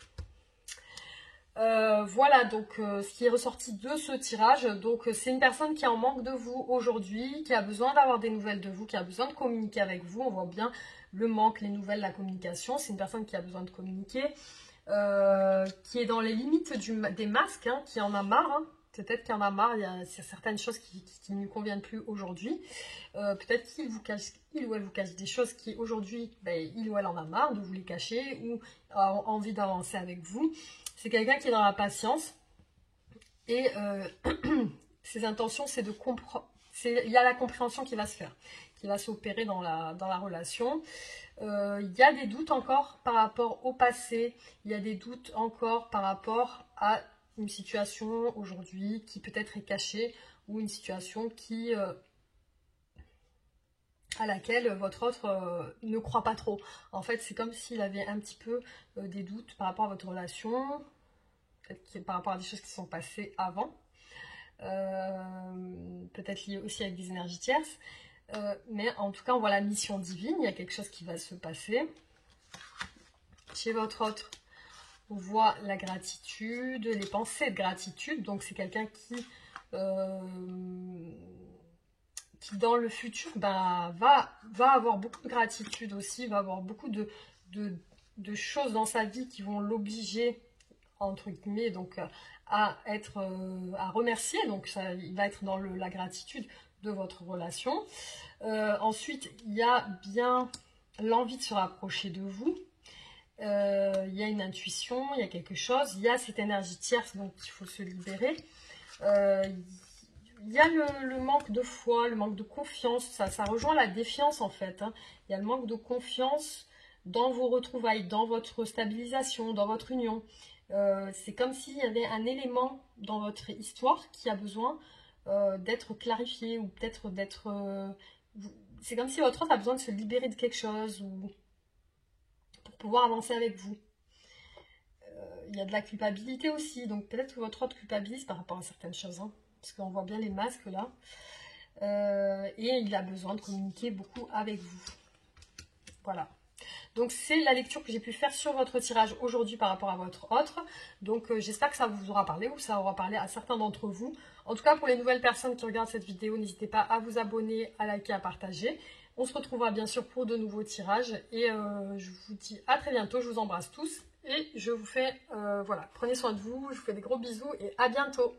Voilà donc ce qui est ressorti de ce tirage. Donc c'est une personne qui est en manque de vous aujourd'hui, qui a besoin d'avoir des nouvelles de vous, qui a besoin de communiquer avec vous. On voit bien le manque, les nouvelles, la communication. C'est une personne qui a besoin de communiquer, qui est dans les limites des masques, hein, qui en a marre. Hein. Peut-être qu'il en a marre, il y a certaines choses qui ne lui conviennent plus aujourd'hui. Peut-être qu'il ou elle vous cache des choses qui aujourd'hui, ben, il ou elle en a marre de vous les cacher ou a envie d'avancer avec vous. C'est quelqu'un qui est dans la patience et ses intentions, c'est de comprendre. Il y a la compréhension qui va se faire, qui va s'opérer dans la relation. Il y a des doutes encore par rapport au passé, il y a des doutes encore par rapport à une situation aujourd'hui qui peut-être est cachée ou une situation à laquelle votre autre ne croit pas trop. En fait, c'est comme s'il avait un petit peu des doutes par rapport à votre relation, peut-être par rapport à des choses qui sont passées avant, peut-être liées aussi avec des énergies tierces. Mais en tout cas, on voit la mission divine, il y a quelque chose qui va se passer. Chez votre autre, on voit la gratitude, les pensées de gratitude. Donc c'est quelqu'un qui dans le futur va avoir beaucoup de gratitude aussi, va avoir beaucoup de choses dans sa vie qui vont l'obliger, entre guillemets, donc à remercier. Donc ça, il va être dans la gratitude de votre relation. Ensuite, il y a bien l'envie de se rapprocher de vous. Il y a une intuition, il y a quelque chose, il y a cette énergie tierce, donc il faut se libérer. Il y a le manque de foi, le manque de confiance, ça rejoint la défiance en fait. Hein. Il y a le manque de confiance dans vos retrouvailles, dans votre stabilisation, dans votre union. C'est comme s'il y avait un élément dans votre histoire qui a besoin d'être clarifié ou peut-être d'être... c'est comme si votre autre a besoin de se libérer de quelque chose ou pour pouvoir avancer avec vous. Il y a de la culpabilité aussi, donc peut-être que votre autre culpabilise par rapport à certaines choses, hein, parce qu'on voit bien les masques là. Et il a besoin de communiquer beaucoup avec vous. Voilà. Donc c'est la lecture que j'ai pu faire sur votre tirage aujourd'hui par rapport à votre autre. Donc j'espère que ça vous aura parlé ou ça aura parlé à certains d'entre vous. En tout cas, pour les nouvelles personnes qui regardent cette vidéo, n'hésitez pas à vous abonner, à liker, à partager. On se retrouvera bien sûr pour de nouveaux tirages. Et je vous dis à très bientôt. Je vous embrasse tous. Et je vous fais, voilà, prenez soin de vous. Je vous fais des gros bisous et à bientôt.